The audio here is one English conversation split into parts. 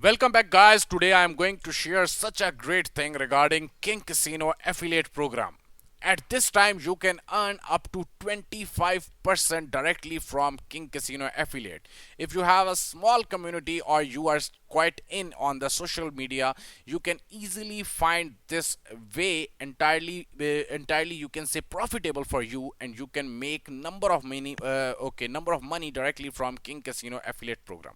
Welcome back, guys. Today I am going to share such a great thing regarding King Casino affiliate program. At this time, you can earn up to 25% directly from King Casino affiliate. If you have a small community or you are quite in on the social media, you can easily find this way entirely you can say profitable for you, and you can make number of money directly from King Casino affiliate program.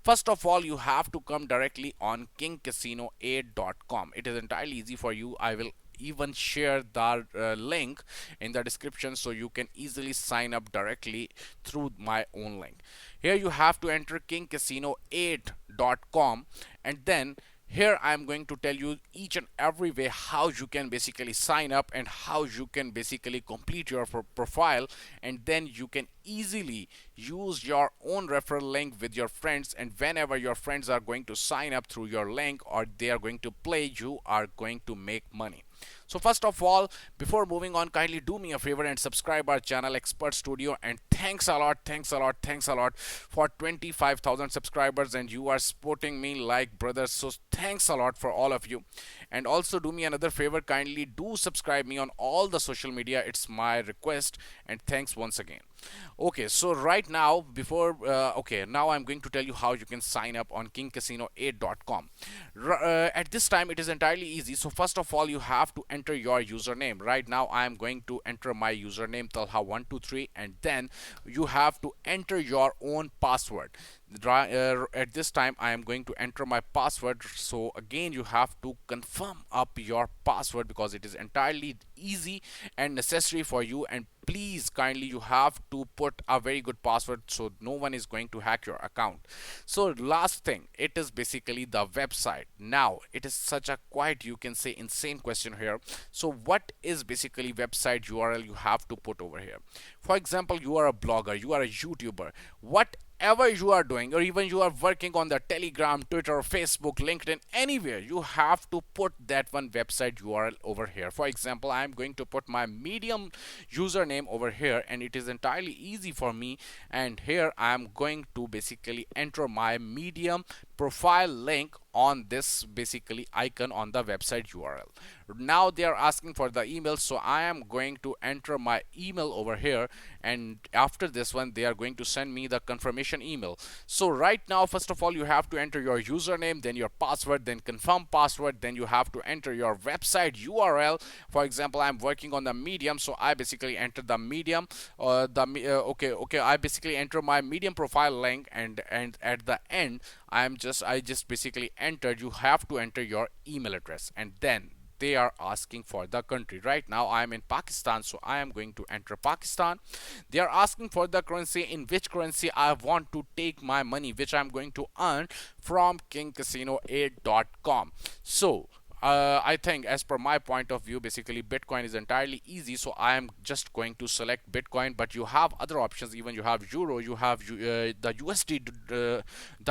First of all, you have to come directly on kingcasino8.com. It is entirely easy for you. I will even share the link in the description so you can easily sign up directly through my own link. Here you have to enter kingcasino8.com, and then here I am going to tell you each and every way how you can basically sign up and how you can basically complete your profile, and then you can easily use your own referral link with your friends, and whenever your friends are going to sign up through your link or they are going to play, you are going to make money. So first of all, before moving on, kindly do me a favor and subscribe our channel Expert Studio. And thanks a lot, thanks a lot for 25,000 subscribers, and you are supporting me like brothers. So thanks a lot for all of you. And also do me another favor, kindly do subscribe me on all the social media. It's my request, and thanks once again. Okay, so right now, now I'm going to tell you how you can sign up on kingcasino8.com. At this time, it is entirely easy. So first of all, you have to enter your username. Right now, I am going to enter my username Talha123, and then you have to enter your own password. At this time, I am going to enter my password. So again, you have to confirm up your password because it is entirely easy and necessary for you. And please kindly, you have to put a very good password so no one is going to hack your account. So last thing, it is basically the website. Now it is such a quite, you can say, insane question here. So what is basically website URL you have to put over here? For example, you are a blogger, you are a YouTuber, whatever you are doing, or even you are working on the Telegram, Twitter, Facebook, LinkedIn, anywhere, you have to put that one website URL over here. For example, I am going to put my Medium username over here, and it is entirely easy for me. And here I am going to basically enter my Medium profile link on this basically icon on the website URL. Now they are asking for the email, so I am going to enter my email over here, and after this one they are going to send me the confirmation email. So right now, first of all, you have to enter your username, then your password, then confirm password, then you have to enter your website URL. For example, I'm working on the Medium, so I basically enter the Medium I basically enter my Medium profile link, and at the end I just basically entered. You have to enter your email address, and then they are asking for the country. Right now I am in Pakistan, so I am going to enter Pakistan. They are asking for the currency, in which currency I want to take my money, which I'm going to earn from kingcasino8.com. So I think, as per my point of view, basically Bitcoin is entirely easy, so I am just going to select Bitcoin. But you have other options. Even you have Euro, you have the USD, the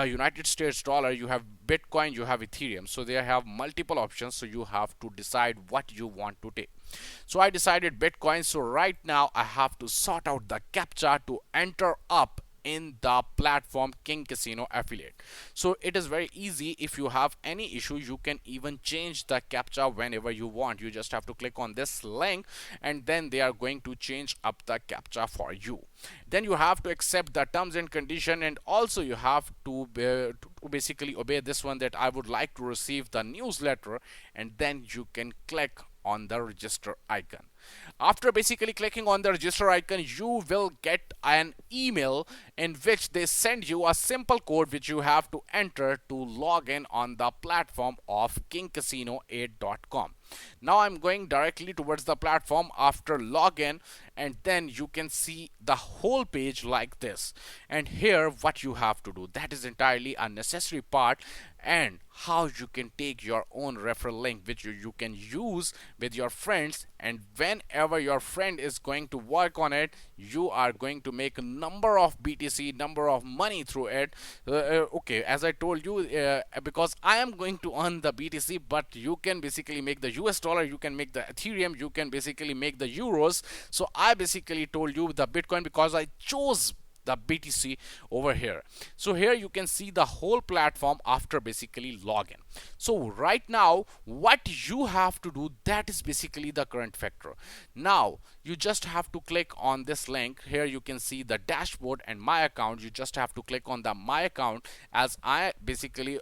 United States dollar, you have Bitcoin, you have Ethereum. So they have multiple options, so you have to decide what you want to take. So I decided Bitcoin. So right now I have to sort out the captcha to enter up in the platform King Casino affiliate. So it is very easy. If you have any issue, you can even change the captcha whenever you want. You just have to click on this link, and then they are going to change up the captcha for you. Then you have to accept the terms and condition, and also you have to basically obey this one, that I would like to receive the newsletter, and then you can click on the register icon. After basically clicking on the register icon, you will get an email in which they send you a simple code which you have to enter to log in on the platform of kingcasino8.com. Now I'm going directly towards the platform after login, and then you can see the whole page like this. And here what you have to do, that is entirely a necessary part, and how you can take your own referral link which you can use with your friends, and whenever your friend is going to work on it, you are going to make a number of BTC, number of money through it. Okay, as I told you, because I am going to earn the BTC, but you can basically make the US dollar, you can make the Ethereum, you can basically make the euros. So I basically told you the Bitcoin because I chose the BTC over here. So here you can see the whole platform after basically login. So right now what you have to do, that is basically the current factor. Now you just have to click on this link. Here you can see the dashboard and my account. You just have to click on the my account, as I basically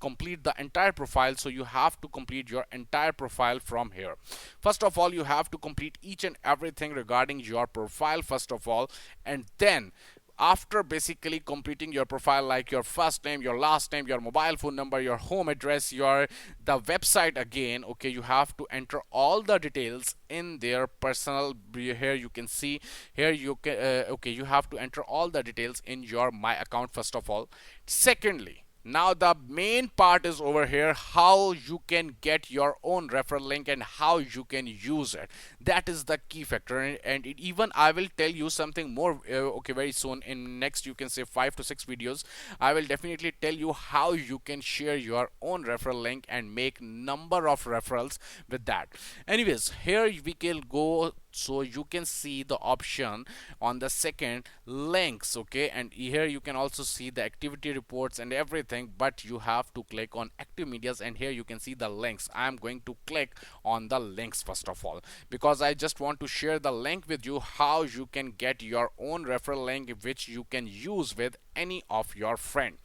complete the entire profile. So you have to complete your entire profile from here. First of all, you have to complete each and everything regarding your profile first of all, and then after basically completing your profile, like your first name, your last name, your mobile phone number, your home address, your the website again, okay, you have to enter all the details in their personal. Here you can see, here you can okay, you have to enter all the details in your my account first of all. Secondly, now the main part is over here, how you can get your own referral link and how you can use it. That is the key factor, and even I will tell you something more okay, very soon in next, you can say 5 to 6 videos. I will definitely tell you how you can share your own referral link and make number of referrals with that. Anyways, here we can go. So you can see the option on the second, links, okay, and here you can also see the activity reports and everything, but you have to click on active medias, and here you can see the links. I am going to click on the links first of all, because I just want to share the link with you, how you can get your own referral link which you can use with any of your friend.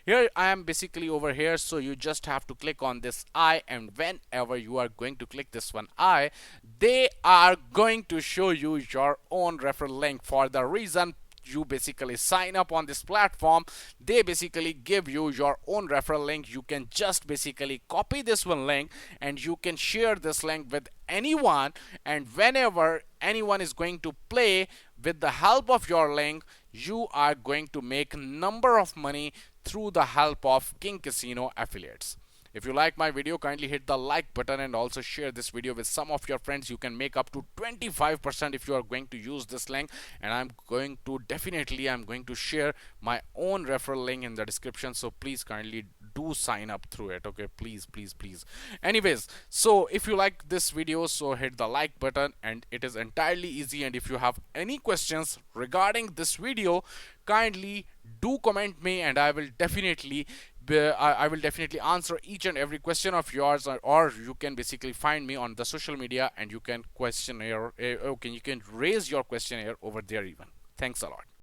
Here I am basically over here, so you just have to click on this I, and whenever you are going to click this one I, they are going to show you your own referral link. For the reason you basically sign up on this platform, they basically give you your own referral link. You can just basically copy this one link and you can share this link with anyone, and whenever anyone is going to play with the help of your link, you are going to make number of money through the help of King Casino affiliates. If you like my video, kindly hit the like button and also share this video with some of your friends. You can make up to 25% if you are going to use this link, and I'm going to share my own referral link in the description, so please kindly do sign up through it, okay, please, please, please. Anyways, so if you like this video, so hit the like button, and it is entirely easy. And if you have any questions regarding this video, kindly do comment me, and I will definitely answer each and every question of yours, or you can basically find me on the social media and you can questionnaire, okay, you can raise your questionnaire over there even. Thanks a lot.